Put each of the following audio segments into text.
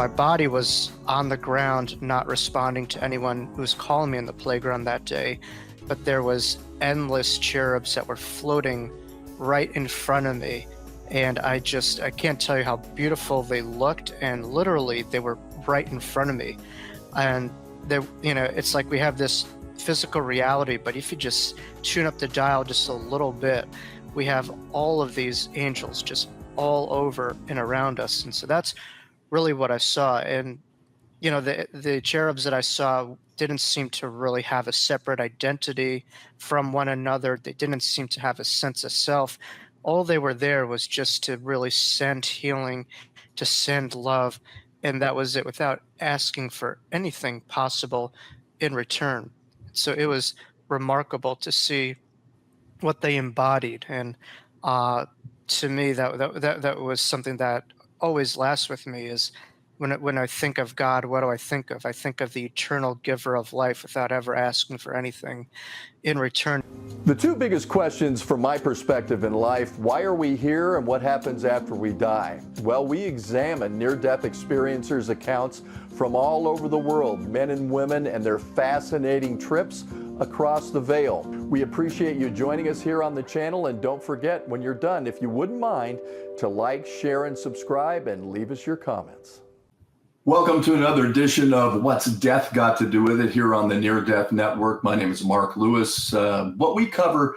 my body was on the ground, not responding to anyone who was calling me in the playground that day, but there was endless cherubs that were floating right in front of me. And I can't tell you how beautiful they looked, and literally they were right in front of me. And it's like we have this physical reality, but if you just tune up the dial just a little bit, we have all of these angels just all over and around us. And so that's really what I saw. And the cherubs that I saw didn't seem to really have a separate identity from one another. They didn't seem to have a sense of self. All they were there was just to really send healing, to send love, and that was it, without asking for anything possible in return. So it was remarkable to see what they embodied, and to me, that was something that always lasts with me. Is when I think of God, what do I think of? I think of the eternal giver of life without ever asking for anything in return. The two biggest questions from my perspective in life: why are we here, and what happens after we die? Well, we examine near-death experiencers' accounts from all over the world, men and women, and their fascinating trips across the veil. We appreciate you joining us here on the channel, and don't forget, when you're done, if you wouldn't mind, to like, share, and subscribe, and leave us your comments. Welcome to another edition of What's Death Got to Do With It here on the Near Death Network. My name is Mark Lewis. What we cover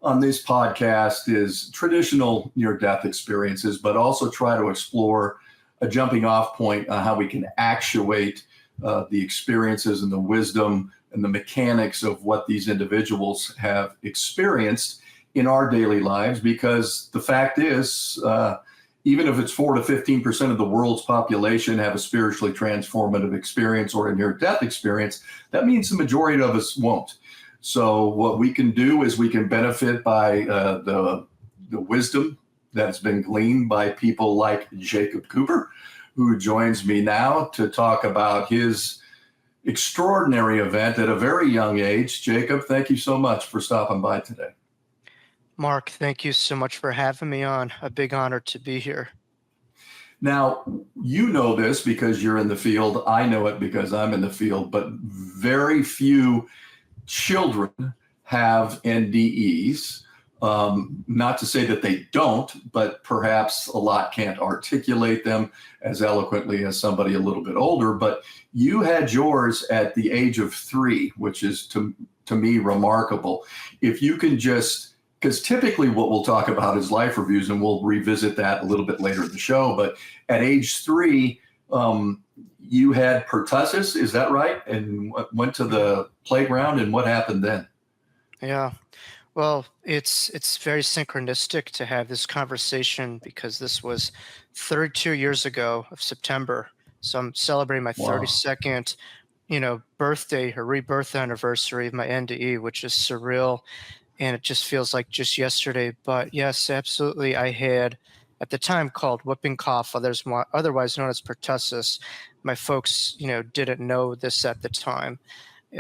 on this podcast is traditional near-death experiences, but also try to explore a jumping off point on how we can actuate the experiences and the wisdom and the mechanics of what these individuals have experienced in our daily lives. Because the fact is, even if it's 4 to 15% of the world's population have a spiritually transformative experience or a near-death experience, that means the majority of us won't. So what we can do is we can benefit by the wisdom that's been gleaned by people like Jacob Cooper, who joins me now to talk about his extraordinary event at a very young age. Jacob, thank you so much for stopping by today. Mark, thank you so much for having me on. A big honor to be here. Now, you know this because you're in the field. I know it because I'm in the field, but very few children have NDEs. Not to say that they don't, but perhaps a lot can't articulate them as eloquently as somebody a little bit older. But you had yours at the age of 3, which is to me remarkable. If you can just, because typically what we'll talk about is life reviews, and we'll revisit that a little bit later in the show. But at age 3, you had pertussis, is that right? And went to the playground, and what happened then? Yeah. Well, it's very synchronistic to have this conversation, because this was 32 years ago of September. So I'm celebrating my 32nd, birthday or rebirth anniversary of my NDE, which is surreal. And it just feels like just yesterday. But yes, absolutely. I had, at the time, called whooping cough, otherwise known as pertussis. My folks, didn't know this at the time.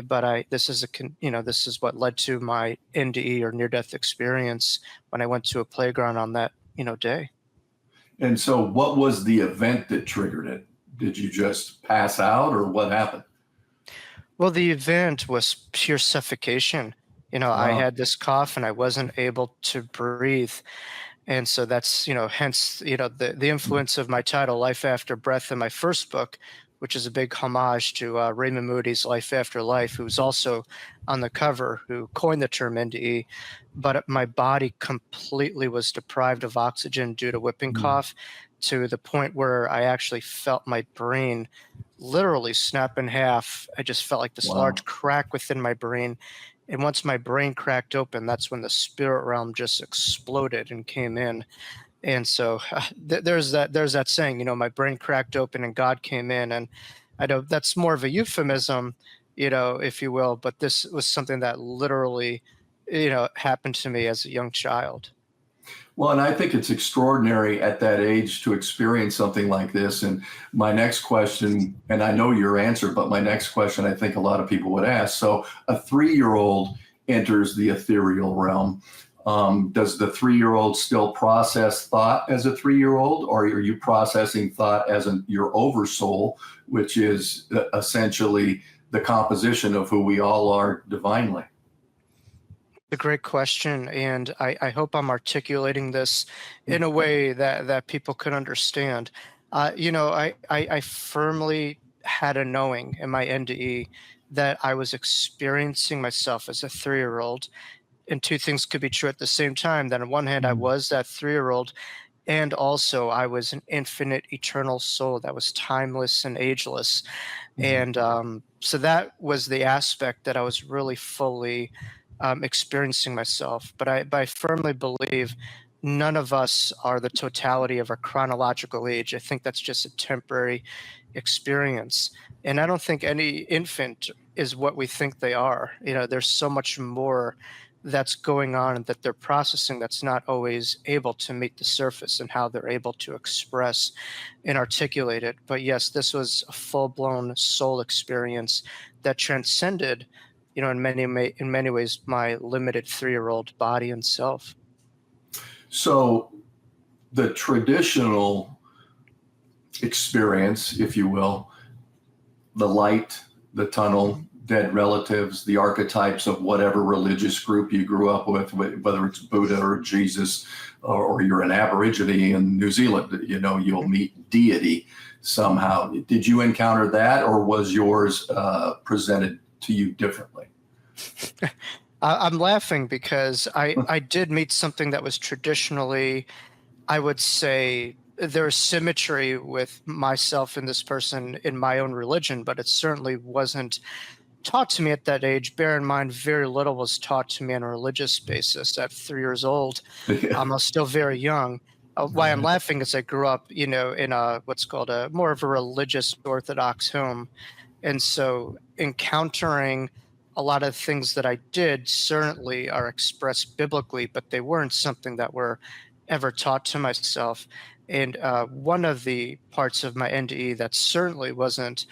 But this is what led to my NDE or near-death experience when I went to a playground on that, day. And so what was the event that triggered it? Did you just pass out, or what happened? Well, the event was pure suffocation. I had this cough and I wasn't able to breathe. And so that's, hence, the influence of my title, Life After Breath, in my first book, which is a big homage to Raymond Moody's Life After Life, who's also on the cover, who coined the term NDE. But my body completely was deprived of oxygen due to whooping cough, to the point where I actually felt my brain literally snap in half. I just felt like this large crack within my brain. And once my brain cracked open, that's when the spirit realm just exploded and came in. And so there's that saying, my brain cracked open and God came in. And I know that's more of a euphemism, if you will, but this was something that literally, happened to me as a young child. Well, and I think it's extraordinary at that age to experience something like this. And my next question, and I know your answer, but my next question I think a lot of people would ask. So a 3-year-old enters the ethereal realm. Does the 3-year-old still process thought as a 3-year-old, or are you processing thought as your oversoul, which is essentially the composition of who we all are divinely? A great question, and I hope I'm articulating this in a way that people could understand. I firmly had a knowing in my NDE that I was experiencing myself as a 3-year-old, and two things could be true at the same time. That on one hand, I was that 3-year-old, and also I was an infinite, eternal soul that was timeless and ageless. And so that was the aspect that I was really fully experiencing myself. But I firmly believe none of us are the totality of our chronological age. I think that's just a temporary experience. And I don't think any infant is what we think they are. There's so much more that's going on and that they're processing that's not always able to meet the surface and how they're able to express and articulate it. But yes, this was a full-blown soul experience that transcended, in many ways, my limited 3-year-old body and self. So the traditional experience, if you will, the light, the tunnel, dead relatives, the archetypes of whatever religious group you grew up with, whether it's Buddha or Jesus, or you're an Aborigine in New Zealand, you'll meet deity somehow. Did you encounter that, or was yours presented to you differently? I'm laughing because I did meet something that was traditionally, I would say, there's symmetry with myself and this person in my own religion, but it certainly wasn't taught to me at that age. Bear in mind, very little was taught to me on a religious basis at 3 years old. I was still very young. Why I'm laughing is I grew up, in a what's called a more of a religious Orthodox home, and so encountering a lot of things that I did certainly are expressed biblically, but they weren't something that were ever taught to myself. And one of the parts of my NDE that certainly wasn't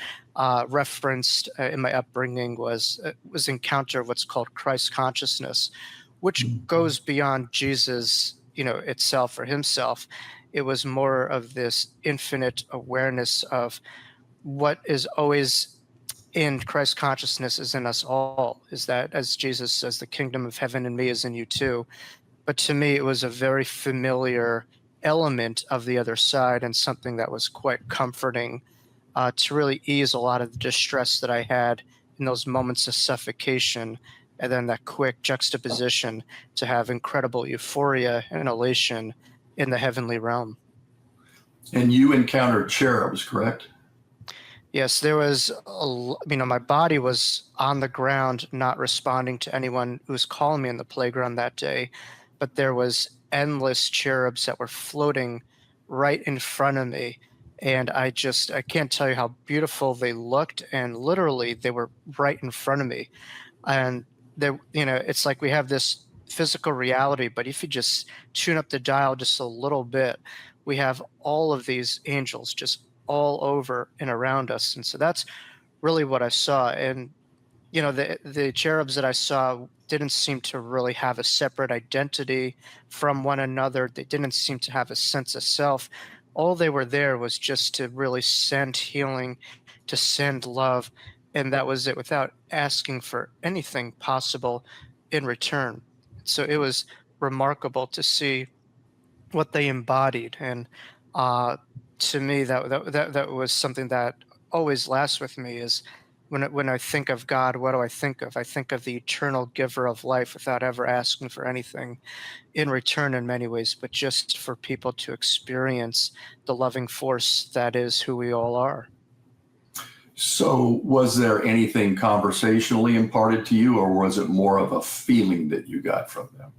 referenced in my upbringing was encounter of what's called Christ consciousness, which goes beyond Jesus, itself or himself. It was more of this infinite awareness of what is always in Christ consciousness is in us all. Is that, as Jesus says, the kingdom of heaven in me is in you too. But to me, it was a very familiar element of the other side and something that was quite comforting to really ease a lot of the distress that I had in those moments of suffocation, and then that quick juxtaposition to have incredible euphoria and elation in the heavenly realm. And you encountered cherubs, correct? Yes, there was, my body was on the ground, not responding to anyone who was calling me in the playground that day, but there was endless cherubs that were floating right in front of me. And I can't tell you how beautiful they looked. And literally, they were right in front of me. And it's like we have this physical reality, but if you just tune up the dial just a little bit, we have all of these angels just all over and around us. And so that's really what I saw. And the cherubs that I saw didn't seem to really have a separate identity from one another. They didn't seem to have a sense of self. All they were there was just to really send healing, to send love, and that was it, without asking for anything possible in return. So it was remarkable to see what they embodied, and uh, to me, that was something that always lasts with me. Is when I think of God, what do I think of? I think of the eternal giver of life without ever asking for anything in return in many ways, but just for people to experience the loving force that is who we all are. So was there anything conversationally imparted to you, or was it more of a feeling that you got from them?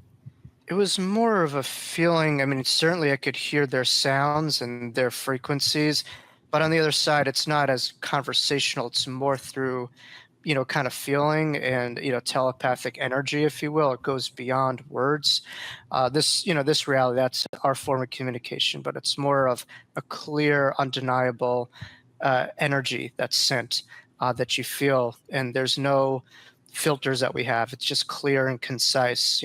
It was more of a feeling. I mean, certainly I could hear their sounds and their frequencies, but on the other side, it's not as conversational. It's more through, kind of feeling and, telepathic energy, if you will. It goes beyond words. This reality, that's our form of communication, but it's more of a clear, undeniable energy that's sent, that you feel. And there's no filters that we have. It's just clear and concise,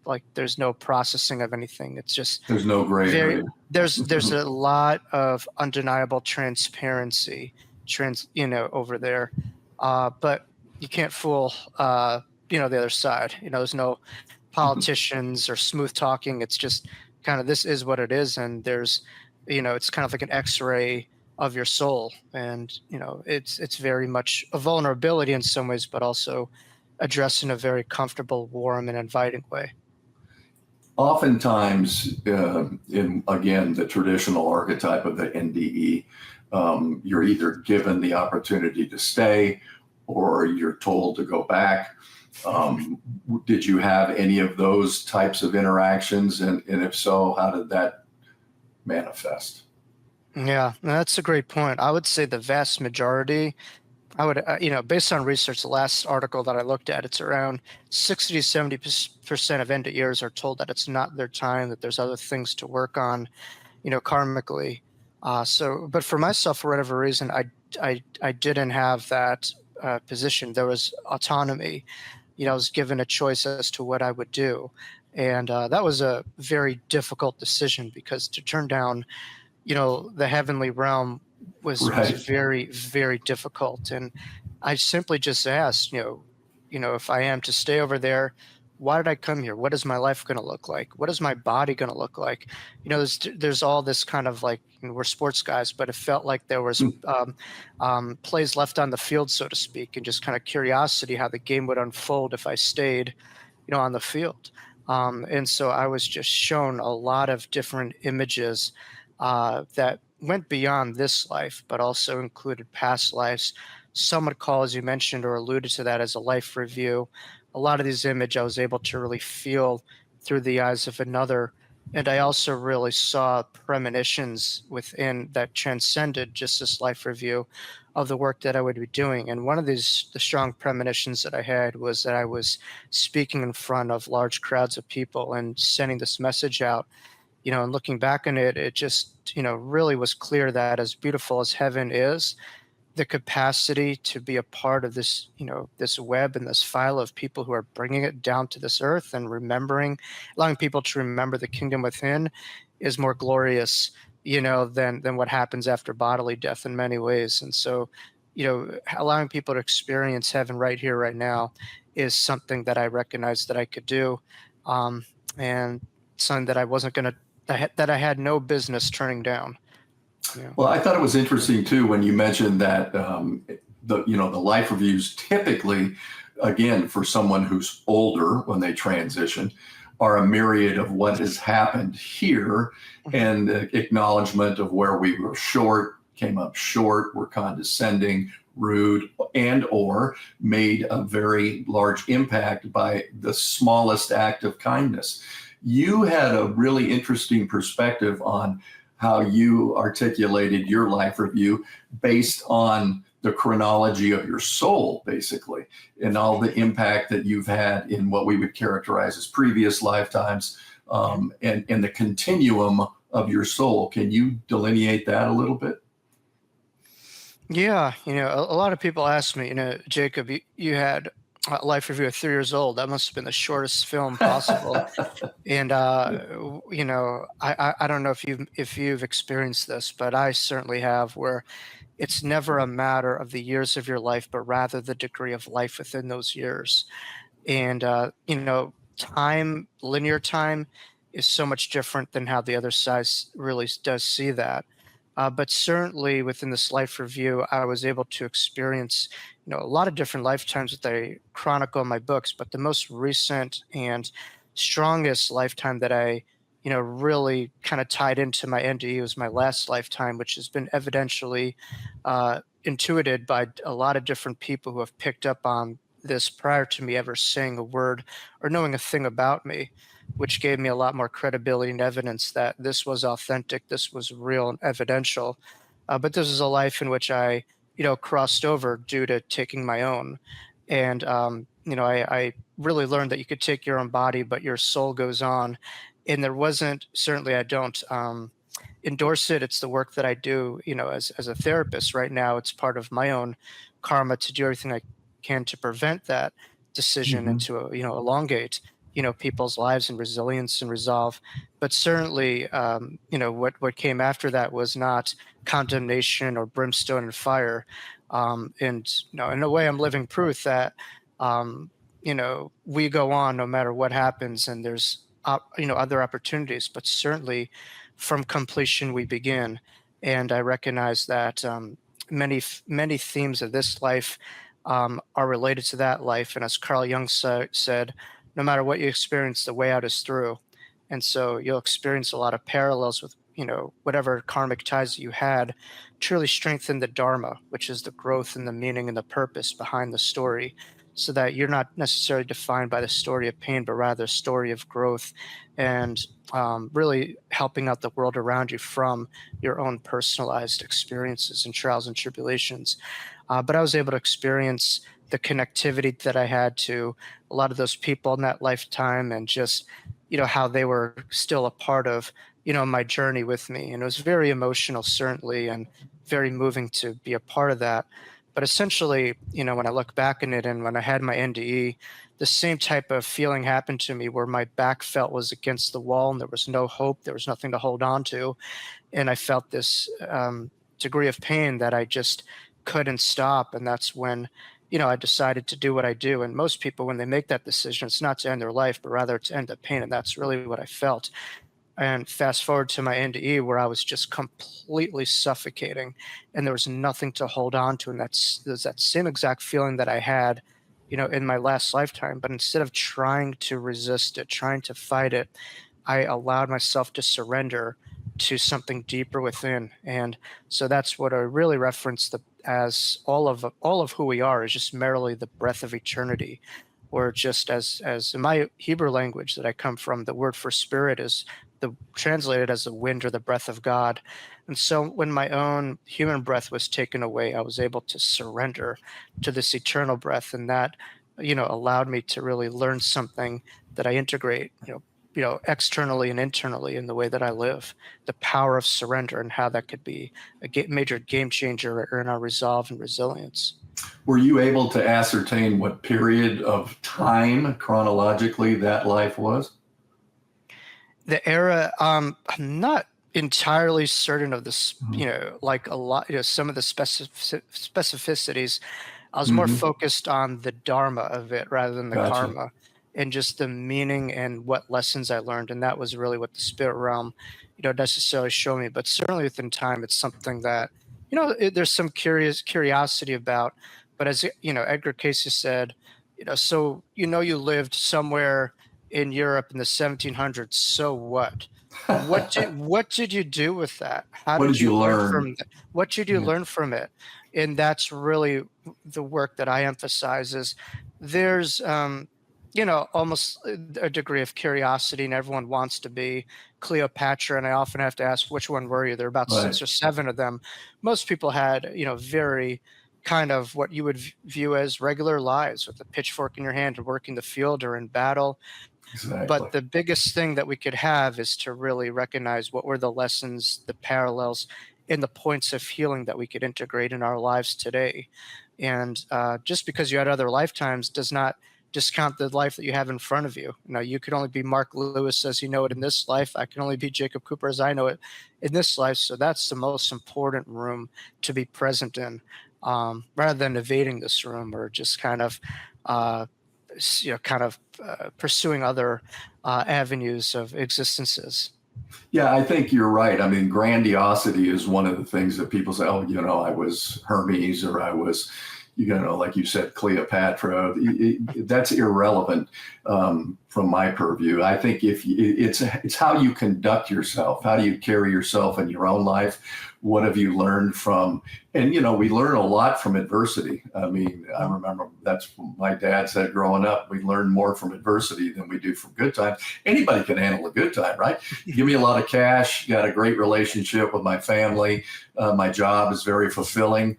like there's no processing of anything. It's just There's no gray very area. there's a lot of undeniable transparency over there, but you can't fool the other side. There's no politicians or smooth talking. It's just kind of, this is what it is, and there's it's kind of like an x-ray of your soul, and it's very much a vulnerability in some ways, but also addressed in a very comfortable, warm, and inviting way. Oftentimes, in again the traditional archetype of the NDE, you're either given the opportunity to stay or you're told to go back. Did you have any of those types of interactions? And if so, how did that manifest? Yeah, that's a great point. I would say the vast majority, I would, based on research, the last article that I looked at, it's around 60 to 70% of NDErs are told that it's not their time, that there's other things to work on, karmically. But for myself, for whatever reason, I didn't have that position. There was autonomy. I was given a choice as to what I would do. And that was a very difficult decision, because to turn down, the heavenly realm was Right. very, very difficult. And I simply just asked, if I am to stay over there, why did I come here? What is my life going to look like? What is my body going to look like? There's all this kind of like, we're sports guys, but it felt like there was plays left on the field, so to speak, and just kind of curiosity how the game would unfold if I stayed, on the field. And so I was just shown a lot of different images that went beyond this life, but also included past lives. Some would call, as you mentioned or alluded to that, as a life review. A lot of these images I was able to really feel through the eyes of another. And I also really saw premonitions within that transcended just this life review of the work that I would be doing. And one of the strong premonitions that I had was that I was speaking in front of large crowds of people and sending this message out. And looking back on it, it just, really was clear that as beautiful as heaven is, the capacity to be a part of this, this web and this file of people who are bringing it down to this earth and allowing people to remember the kingdom within, is more glorious, than what happens after bodily death in many ways. And so, allowing people to experience heaven right here, right now, is something that I recognized that I could do, and something that I wasn't going to, that I had no business turning down. Yeah. Well, I thought it was interesting too when you mentioned that the life reviews typically, again, for someone who's older when they transition, are a myriad of what has happened here and acknowledgement of where we were short, came up short, were condescending, rude, and or made a very large impact by the smallest act of kindness. You had a really interesting perspective on how you articulated your life review based on the chronology of your soul, basically, and all the impact that you've had in what we would characterize as previous lifetimes, and the continuum of your soul. Can you delineate that a little bit? Yeah, a lot of people ask me, Jacob, you had a life review at 3 years old. That must have been the shortest film possible. And I don't know if you've experienced this, but I certainly have, where it's never a matter of the years of your life, but rather the degree of life within those years. And linear time is so much different than how the other side really does see that. But certainly within this life review, I was able to experience, a lot of different lifetimes that I chronicle in my books. But the most recent and strongest lifetime that I, really kind of tied into my NDE was my last lifetime, which has been evidentially intuited by a lot of different people who have picked up on this prior to me ever saying a word or knowing a thing about me, which gave me a lot more credibility and evidence that this was authentic, this was real and evidential. But this is a life in which I, crossed over due to taking my own. And, I really learned that you could take your own body, but your soul goes on. And there wasn't, certainly I don't endorse it. It's the work that I do, as a therapist right now. It's part of my own karma to do everything I can to prevent that decision and to, elongate. people's lives and resilience and resolve. But certainly, what came after that was not condemnation or brimstone and fire. And in a way, I'm living proof that we go on no matter what happens, and there's other opportunities. But certainly, from completion we begin. And I recognize that many themes of this life are related to that life. And as Carl Jung said, no matter what you experience, the way out is through. And so you'll experience a lot of parallels with, whatever karmic ties you had truly strengthen the Dharma, which is the growth and the meaning and the purpose behind the story, so that you're not necessarily defined by the story of pain, but rather a story of growth and really helping out the world around you from your own personalized experiences and trials and tribulations. But I was able to experience the connectivity that I had to a lot of those people in that lifetime, and just, how they were still a part of, my journey with me. And it was very emotional, certainly, and very moving to be a part of that. But essentially, when I look back in it and when I had my NDE, the same type of feeling happened to me where my back felt was against the wall and there was no hope, there was nothing to hold on to. And I felt this degree of pain that I just couldn't stop. And that's when, I decided to do what I do. And most people, when they make that decision, it's not to end their life, but rather to end the pain. And that's really what I felt. And fast forward to my NDE, where I was just completely suffocating and there was nothing to hold on to. And there's that same exact feeling that I had, in my last lifetime. But instead of trying to resist it, trying to fight it, I allowed myself to surrender to something deeper within. And so that's what I really reference as all of who we are is just merely the breath of eternity, or just as in my Hebrew language that I come from, the word for spirit is translated as the wind or the breath of God. And so when my own human breath was taken away, I was able to surrender to this eternal breath. And that, allowed me to really learn something that I integrate, externally and internally in the way that I live, the power of surrender and how that could be a major game changer in our resolve and resilience. Were you able to ascertain what period of time chronologically that life was? The era, I'm not entirely certain of this, like a lot, some of the specificities. I was more focused on the Dharma of it rather than the Gotcha. karma, and just the meaning and what lessons I learned. And that was really what the spirit realm, necessarily showed me. But certainly within time, it's something that, there's some curiosity about. But as, Edgar Cayce said, so, you lived somewhere in Europe in the 1700s. So what? What did you do with that? How What did did you learn? from that? What did you learn from it? And that's really the work that I emphasize. Is there's almost a degree of curiosity, and everyone wants to be Cleopatra. And I often have to ask, which one were you? There are about Right. 6 or 7 of them. Most people had, very kind of what you would view as regular lives, with a pitchfork in your hand and working the field or in battle. Exactly. But the biggest thing that we could have is to really recognize what were the lessons, the parallels, and the points of healing that we could integrate in our lives today. And just because you had other lifetimes does not discount the life that you have in front of you. You could only be Mark Lewis as you know it in this life. I can only be Jacob Cooper as I know it in this life. So that's the most important room to be present in, rather than evading this room or just kind of pursuing other avenues of existences. Yeah, I think you're right. I mean, grandiosity is one of the things that people say, oh, I was Hermes, or I was, like you said, Cleopatra. That's irrelevant from my purview. I think it's how you conduct yourself. How do you carry yourself in your own life? What have you learned from? And, we learn a lot from adversity. I mean, I remember that's what my dad said growing up. We learn more from adversity than we do from good times. Anybody can handle a good time, right? Give me a lot of cash, got a great relationship with my family. My job is very fulfilling.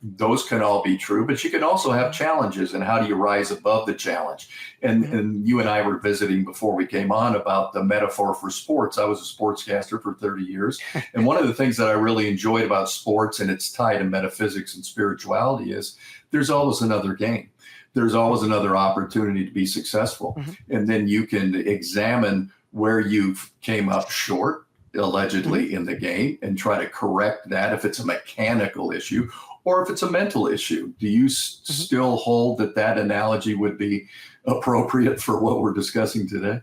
Those can all be true, but you can also have challenges, and how do you rise above the challenge? And you and I were visiting before we came on about the metaphor for sports. I was a sportscaster for 30 years. And one of the things that I really enjoyed about sports, and it's tied to metaphysics and spirituality, is there's always another game. there's always another opportunity to be successful. And then you can examine where you came up short, allegedly, in the game, and try to correct that if it's a mechanical issue or if it's a mental issue. Do you still hold that that analogy would be appropriate for what we're discussing today?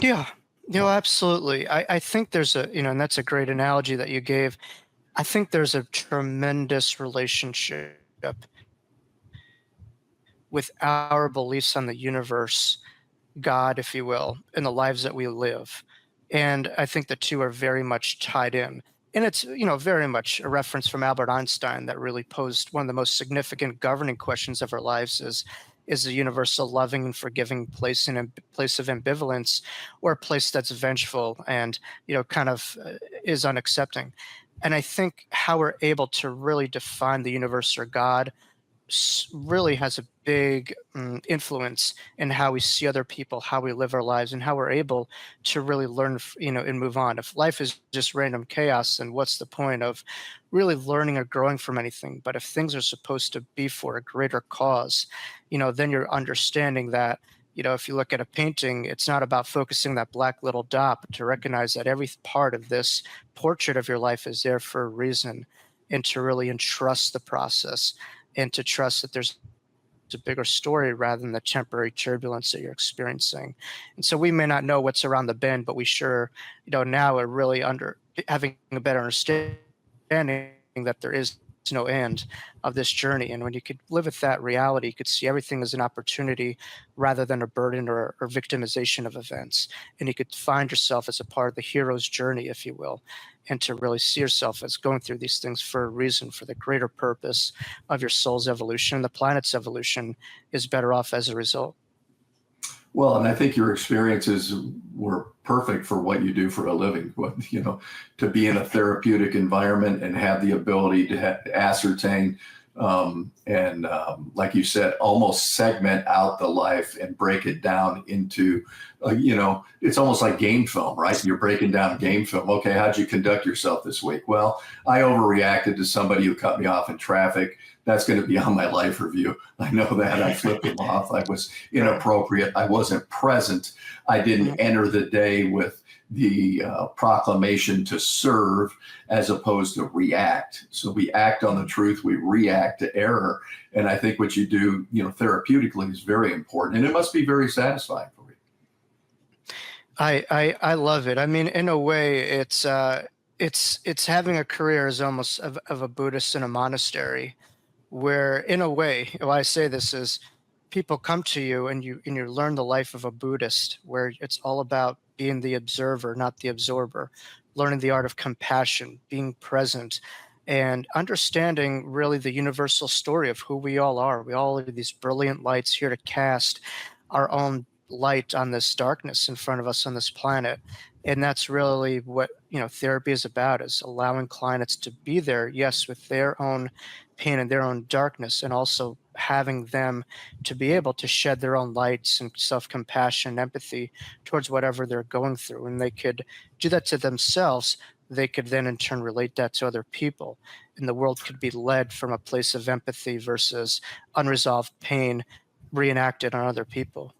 Yeah, absolutely. I think there's a, and that's a great analogy that you gave. I think there's a tremendous relationship with our beliefs on the universe, God, if you will, and the lives that we live. And I think the two are very much tied in. And it's, very much a reference from Albert Einstein that really posed one of the most significant governing questions of our lives is the universe a loving and forgiving place and a place of ambivalence, or a place that's vengeful and, kind of is unaccepting. And I think how we're able to really define the universe or God really has a big influence in how we see other people, how we live our lives, and how we're able to really learn, and move on. If life is just random chaos, then what's the point of really learning or growing from anything? But if things are supposed to be for a greater cause, then you're understanding that, if you look at a painting, it's not about focusing that black little dot, but to recognize that every part of this portrait of your life is there for a reason, and to really entrust the process, and to trust that there's a bigger story rather than the temporary turbulence that you're experiencing. And so we may not know what's around the bend, but we sure, now are really having a better understanding that there is no end of this journey. And when you could live with that reality, you could see everything as an opportunity rather than a burden or victimization of events. And you could find yourself as a part of the hero's journey, if you will, and to really see yourself as going through these things for a reason, for the greater purpose of your soul's evolution. And the planet's evolution is better off as a result. Well, and I think your experiences were perfect for what you do for a living. To be in a therapeutic environment and have the ability to ascertain and, like you said, almost segment out the life and break it down into, it's almost like game film, right? You're breaking down game film. Okay, how'd you conduct yourself this week? Well, I overreacted to somebody who cut me off in traffic. That's going to be on my life review. I know that. I flipped him off. I was inappropriate. I wasn't present. I didn't enter the day with the proclamation to serve as opposed to react. So we act on the truth, we react to error. And I think what you do, therapeutically is very important, and it must be very satisfying for you. I love it. I mean, in a way, it's having a career as almost of a Buddhist in a monastery, where in a way, why I say this is people come to you and you learn the life of a Buddhist, where it's all about being the observer, not the absorber, learning the art of compassion, being present, and understanding really the universal story of who we all are. We all are these brilliant lights here to cast our own light on this darkness in front of us on this planet. And that's really what, therapy is about, is allowing clients to be there, yes, with their own pain and their own darkness, and also having them to be able to shed their own lights and self-compassion and empathy towards whatever they're going through. And they could do that to themselves. They could then in turn relate that to other people. And the world could be led from a place of empathy versus unresolved pain reenacted on other people.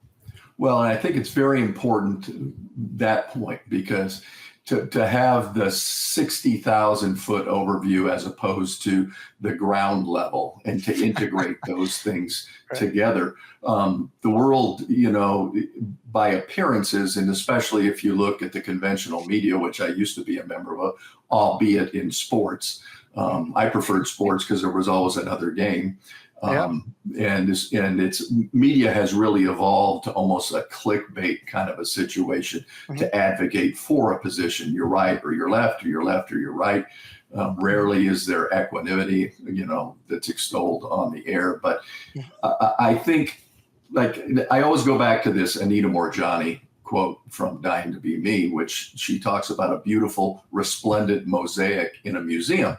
Well, and I think it's very important, that point, because to have the 60,000 foot overview as opposed to the ground level, and to integrate those things together. The world, by appearances, and especially if you look at the conventional media, which I used to be a member of, albeit in sports, I preferred sports because there was always another game. And its media has really evolved to almost a clickbait kind of a situation to advocate for a position. You're right or you're left, or you're left or you're right. Rarely is there equanimity, that's extolled on the air. But I think, like, I always go back to this Anita Morjani quote from Dying to Be Me, which she talks about a beautiful resplendent mosaic in a museum.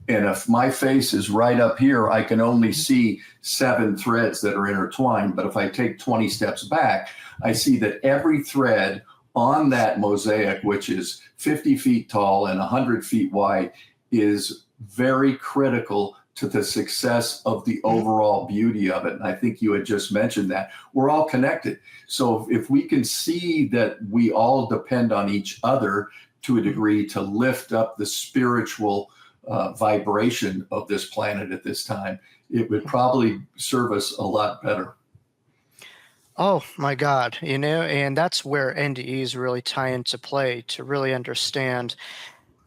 And if my face is right up here, I can only see 7 threads that are intertwined. But if I take 20 steps back, I see that every thread on that mosaic, which is 50 feet tall and 100 feet wide, is very critical to the success of the overall beauty of it. And I think you had just mentioned that we're all connected. So if we can see that we all depend on each other to a degree to lift up the spiritual vibration of this planet at this time, it would probably serve us a lot better. Oh my God, and that's where NDEs really tie into play to really understand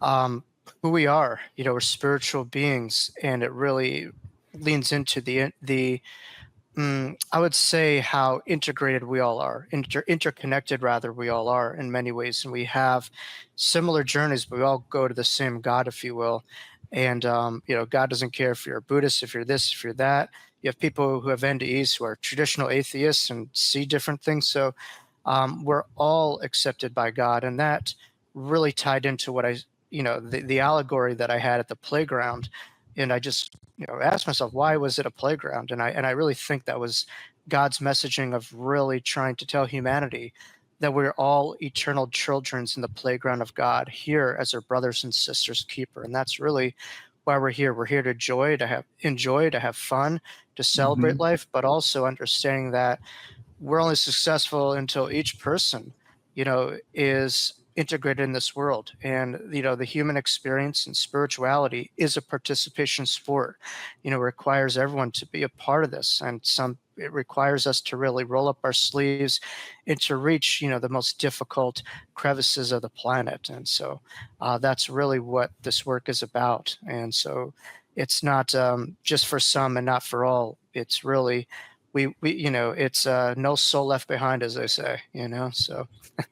um, who we are. We're spiritual beings, and it really leans into I would say how integrated we all are, interconnected rather we all are in many ways, and we have similar journeys, but we all go to the same God, if you will. And God doesn't care if you're a Buddhist, if you're this, if you're that. You have people who have NDEs who are traditional atheists and see different things. So we're all accepted by God, and that really tied into what the allegory that I had at the playground. And I just asked myself, why was it a playground? And I really think that was God's messaging of really trying to tell humanity that we're all eternal children in the playground of God, here as our brothers and sisters keeper. And that's really why we're here. We're here to enjoy, to have fun, to celebrate Mhm. life, but also understanding that we're only successful until each person, is integrated in this world. And, the human experience and spirituality is a participation sport. Requires everyone to be a part of this. And it requires us to really roll up our sleeves and to reach, the most difficult crevices of the planet. And so that's really what this work is about. And so it's not just for some and not for all. It's really, it's no soul left behind, as they say, so.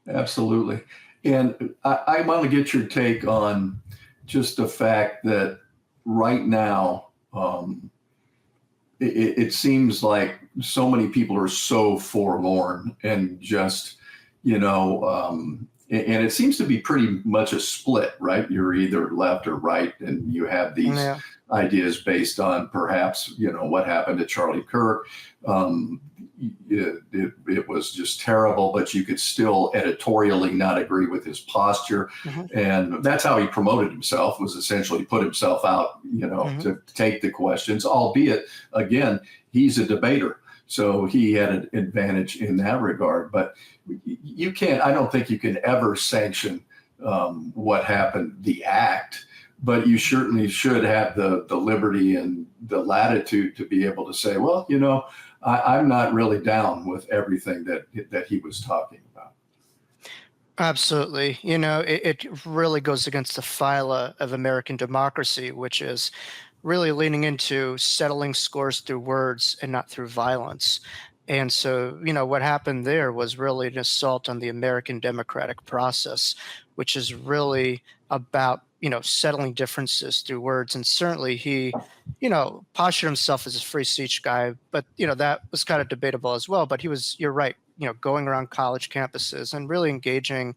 Absolutely. And I want to get your take on just the fact that right now, it seems like so many people are so forlorn and just, and it seems to be pretty much a split, right? You're either left or right, and you have these Yeah. ideas based on perhaps, what happened to Charlie Kirk. It was just terrible, but you could still editorially not agree with his posture. Hmm. And that's how he promoted himself, was essentially put himself out, Hmm. to take the questions, albeit, again, he's a debater. So he had an advantage in that regard. But I don't think you can ever sanction what happened, the act, but you certainly should have the liberty and the latitude to be able to say, well, I'm not really down with everything that he was talking about. Absolutely. It really goes against the phyla of American democracy, which is really leaning into settling scores through words and not through violence. And so, what happened there was really an assault on the American democratic process, which is really about, settling differences through words. And certainly he, postured himself as a free speech guy, but, that was kind of debatable as well. But you're right, going around college campuses and really engaging,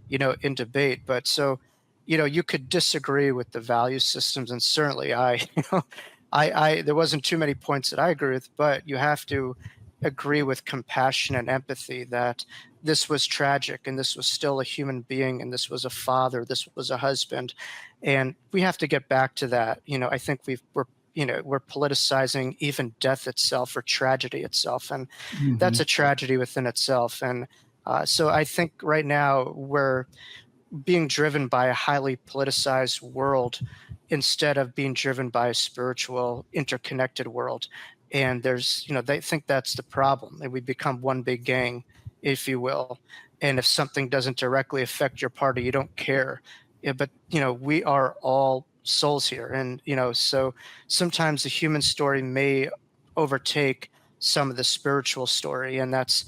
in debate. But so, you could disagree with the value systems, and certainly there wasn't too many points that I agree with, but you have to agree with compassion and empathy that this was tragic and this was still a human being and this was a father, this was a husband, and we have to get back to that. I think we're politicizing even death itself or tragedy itself, and that's Mhm. a tragedy within itself. And so I think right now we're being driven by a highly politicized world instead of being driven by a spiritual, interconnected world. And they think that's the problem. And we become one big gang, if you will. And if something doesn't directly affect your party, you don't care. Yeah, but, we are all souls here. And, so sometimes the human story may overtake some of the spiritual story. And that's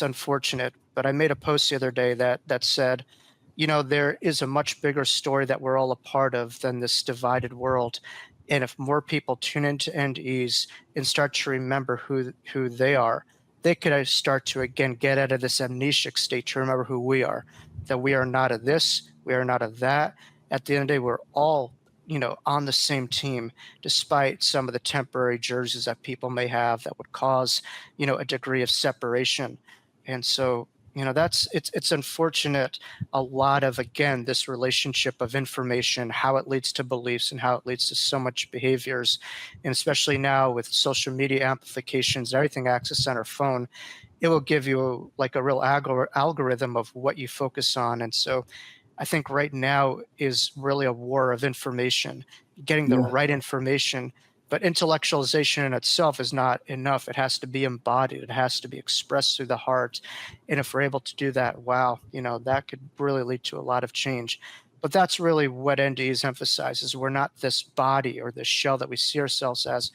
unfortunate. But I made a post the other day that said, there is a much bigger story that we're all a part of than this divided world. And if more people tune into NDEs and start to remember who they are, they could start to again get out of this amnesic state to remember who we are, that we are not of this, we are not of that. At the end of the day, we're all, on the same team, despite some of the temporary jerseys that people may have that would cause, a degree of separation. And so It's unfortunate. A lot of, again, this relationship of information, how it leads to beliefs and how it leads to so much behaviors, and especially now with social media amplifications, everything accessed on our phone, it will give you like a real algorithm of what you focus on. And so I think right now is really a war of information, getting the Yeah. right information. But intellectualization in itself is not enough. It has to be embodied. It has to be expressed through the heart. And if we're able to do that, wow, that could really lead to a lot of change. But that's really what NDEs emphasizes. We're not this body or this shell that we see ourselves as.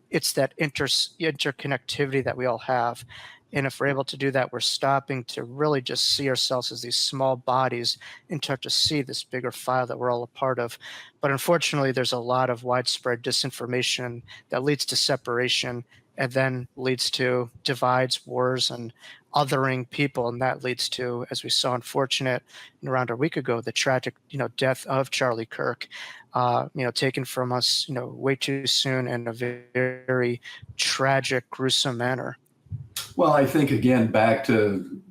It's that interconnectivity that we all have. And if we're able to do that, we're stopping to really just see ourselves as these small bodies and start to see this bigger file that we're all a part of. But unfortunately, there's a lot of widespread disinformation that leads to separation and then leads to divides, wars, and othering people. And that leads to, as we saw unfortunate around a week ago, the tragic, death of Charlie Kirk, taken from us, way too soon in a very tragic, gruesome manner. Well, I think again back to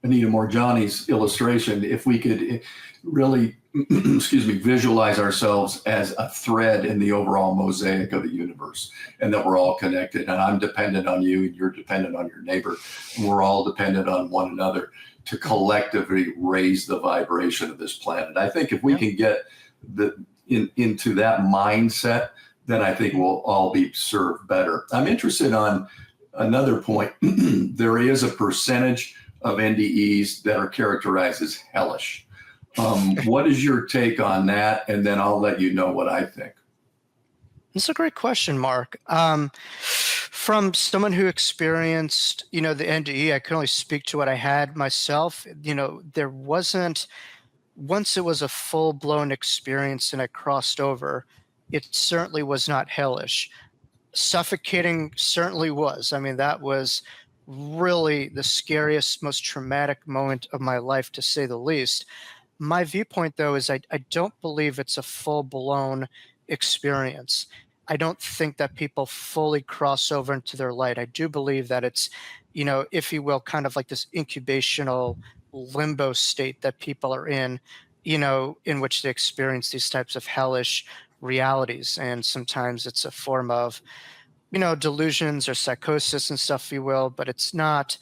Anita Morjani's illustration, if we could really, excuse me, visualize ourselves as a thread in the overall mosaic of the universe, and that we're all connected, and I'm dependent on you, and you're dependent on your neighbor, and we're all dependent on one another to collectively raise the vibration of this planet. I think if we can get into that mindset, then I think we'll all be served better. I'm interested on another point. There is a percentage of NDEs that are characterized as hellish. What is your take on that? And then I'll let you know what I think. That's a great question, Mark. From someone who experienced, the NDE, I can only speak to what I had myself. There wasn't, once it was a full-blown experience and I crossed over, it certainly was not hellish. Suffocating certainly was. I mean, that was really the scariest, most traumatic moment of my life, to say the least. My viewpoint, though, is I don't believe it's a full-blown experience. I don't think that people fully cross over into their light. I do believe that it's, if you will, kind of like this incubational limbo state that people are in which they experience these types of hellish realities. And sometimes it's a form of, delusions or psychosis and stuff, if you will, but it's not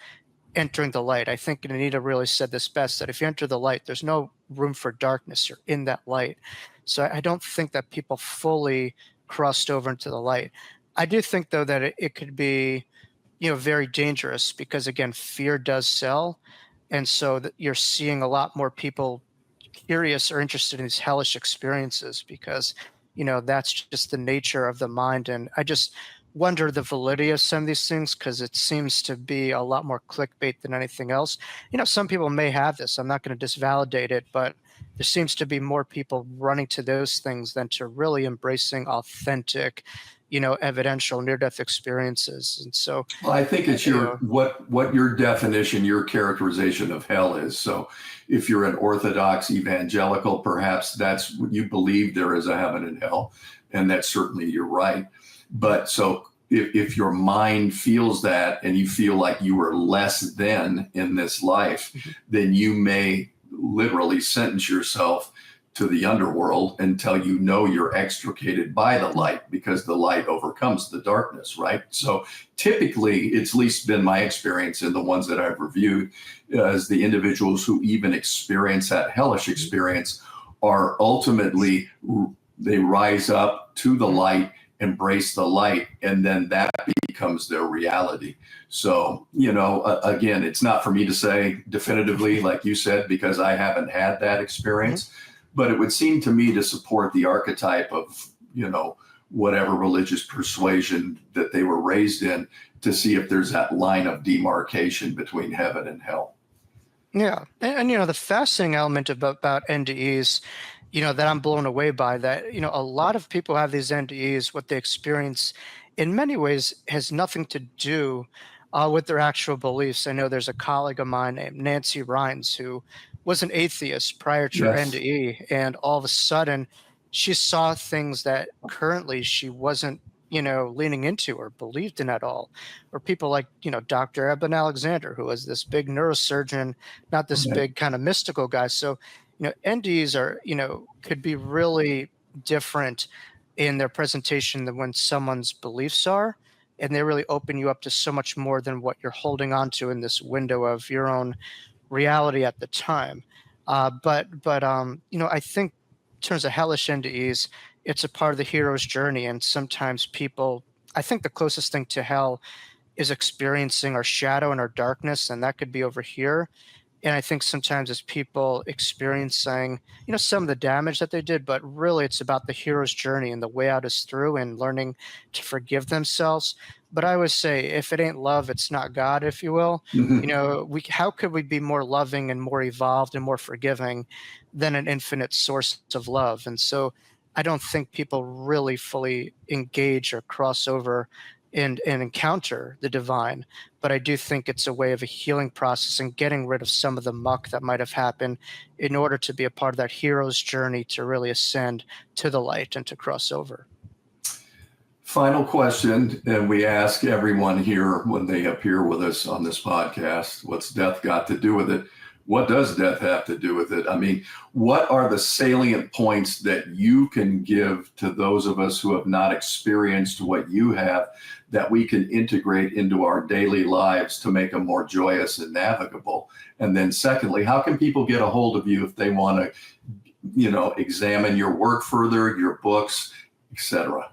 entering the light. I think Anita really said this best, that if you enter the light, there's no room for darkness. You're in that light. So I don't think that people fully crossed over into the light. I do think, though, that it could be, very dangerous because, again, fear does sell. And so that you're seeing a lot more people curious or interested in these hellish experiences because, that's just the nature of the mind. And I just wonder the validity of some of these things because it seems to be a lot more clickbait than anything else. Some people may have this. I'm not going to disvalidate it, but there seems to be more people running to those things than to really embracing authentic, evidential near-death experiences. And so, well, I think it's what your definition, your characterization of hell is. So if you're an Orthodox evangelical, perhaps that's what you believe, there is a heaven and hell. And that's certainly, you're right. But so if your mind feels that and you feel like you are less than in this life, then you may literally sentence yourself to the underworld until you're extricated by the light, because the light overcomes the darkness, right? So typically, it's at least been my experience in the ones that I've reviewed, as the individuals who even experience that hellish experience are ultimately, they rise up to the light, embrace the light, and then that becomes their reality. So, again, it's not for me to say definitively, like you said, because I haven't had that experience, but it would seem to me to support the archetype of, whatever religious persuasion that they were raised in, to see if there's that line of demarcation between heaven and hell. Yeah. And the fascinating element about NDEs, that I'm blown away by, that, a lot of people have these NDEs, what they experience in many ways has nothing to do with their actual beliefs. I know there's a colleague of mine named Nancy Rhines who was an atheist prior to her Yes. NDE, and all of a sudden she saw things that currently she wasn't leaning into or believed in at all. Or people like, Dr. Eben Alexander, who was this big neurosurgeon, not this Right. big kind of mystical guy. So, NDEs are, could be really different in their presentation than when someone's beliefs are. And they really open you up to so much more than what you're holding on to in this window of your own reality at the time. But I think in terms of hellish NDEs, it's a part of the hero's journey. And sometimes people, I think the closest thing to hell is experiencing our shadow and our darkness, and that could be over here. And I think sometimes it's people experiencing, some of the damage that they did, but really it's about the hero's journey and the way out is through and learning to forgive themselves. But I always say, if it ain't love, it's not God, if you will. Mhm. How could we be more loving and more evolved and more forgiving than an infinite source of love? And so I don't think people really fully engage or cross over and encounter the divine, but I do think it's a way of a healing process and getting rid of some of the muck that might have happened in order to be a part of that hero's journey to really ascend to the light and to cross over. Final question, and we ask everyone here when they appear with us on this podcast, what's death got to do with it? What does death have to do with it? I mean, what are the salient points that you can give to those of us who have not experienced what you have that we can integrate into our daily lives to make them more joyous and navigable? And then secondly, how can people get a hold of you if they want to, examine your work further, your books, etc.?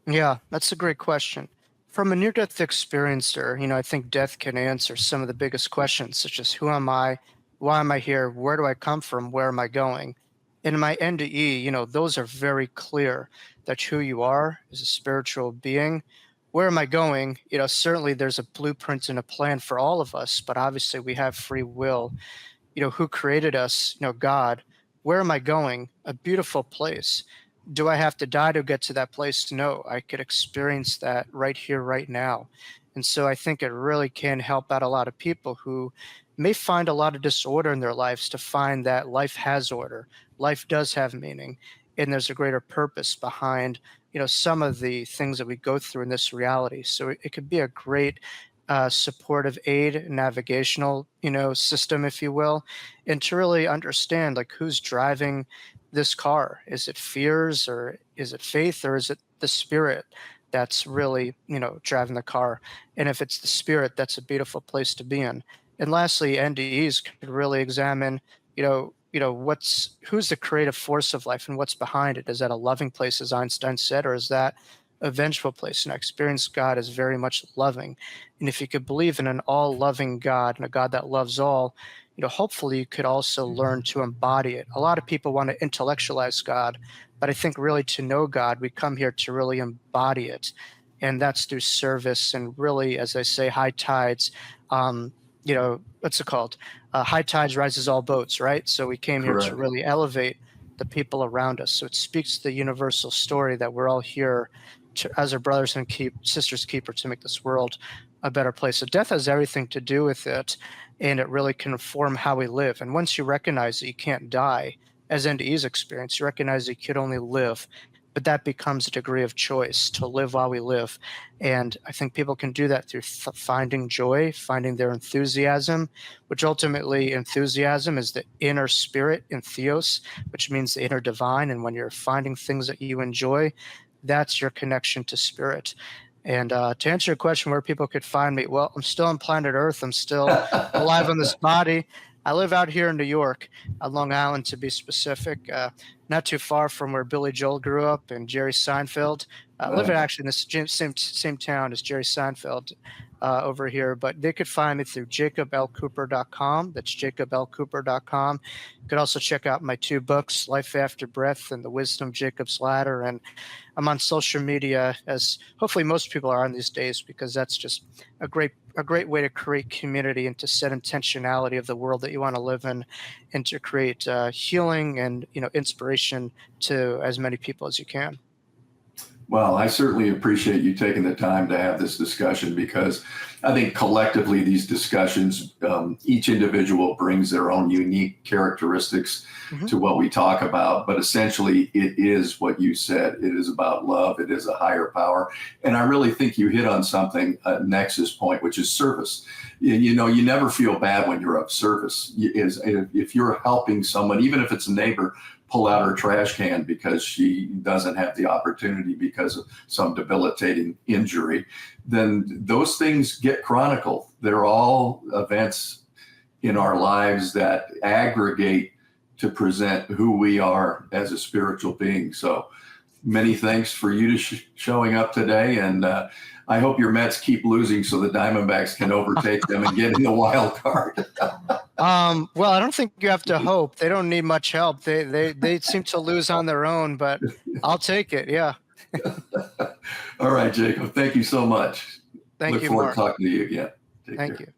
Yeah, that's a great question. From a near-death experiencer, I think death can answer some of the biggest questions, such as who am I, why am I here, where do I come from, where am I going? In my NDE, those are very clear that who you are is a spiritual being. Where am I going? Certainly there's a blueprint and a plan for all of us, but obviously we have free will. Who created us, God. Where am I going? A beautiful place. Do I have to die to get to that place? No, I could experience that right here, right now. And so I think it really can help out a lot of people who may find a lot of disorder in their lives to find that life has order, life does have meaning, and there's a greater purpose behind, some of the things that we go through in this reality. So it could be a great supportive aid, navigational, system, if you will, and to really understand like who's driving this car. Is it fears or is it faith or is it the spirit that's really, driving the car? And if it's the spirit, that's a beautiful place to be in. And lastly, NDEs could really examine, who's the creative force of life and what's behind it. Is that a loving place, as Einstein said, or is that a vengeful place? And I experience God as very much loving. And if you could believe in an all-loving God and a God that loves all, hopefully you could also learn to embody it. A lot of people want to intellectualize God, but I think really to know God, we come here to really embody it. And that's through service and really, as I say, high tides, what's it called? High tides rises all boats, right? So we came here to Correct. really elevate the people around us. So it speaks to the universal story that we're all here as our brothers and sisters keeper to make this world a better place. So death has everything to do with it, and it really can inform how we live. And once you recognize that you can't die, as NDE's experience, you recognize that you could only live, but that becomes a degree of choice to live while we live. And I think people can do that through finding joy, finding their enthusiasm, which ultimately enthusiasm is the inner spirit in theos, which means the inner divine. And when you're finding things that you enjoy, that's your connection to spirit. And to answer your question, where people could find me, well, I'm still on planet Earth. I'm still alive on this body. I live out here in New York, Long Island to be specific, not too far from where Billy Joel grew up and Jerry Seinfeld. I live Nice. actually in the same town as Jerry Seinfeld over here, but they could find me through jacoblcooper.com. That's jacoblcooper.com. You could also check out my two books, Life After Breath and The Wisdom of Jacob's Ladder. And I'm on social media, as hopefully most people are on these days, because that's just a great way to create community and to set intentionality of the world that you want to live in, and to create healing and inspiration to as many people as you can. Well, I certainly appreciate you taking the time to have this discussion because I think collectively these discussions, each individual brings their own unique characteristics to what we talk about, but essentially it is what you said. It is about love. It is a higher power. And I really think you hit on something, a nexus point, which is service. You know, you never feel bad when you're of service. If you're helping someone, even if it's a neighbor, pull out her trash can because she doesn't have the opportunity because of some debilitating injury, then those things get chronicled. They're all events in our lives that aggregate to present who we are as a spiritual being. So many thanks for you showing up today. And I hope your Mets keep losing so the Diamondbacks can overtake them and get in the wild card. Well, I don't think you have to hope. They don't need much help. They seem to lose on their own, but I'll take it. Yeah. All right, Jacob. Thank you so much. Thank Look you, forward Mark. to talking to you again. Take Thank care. you.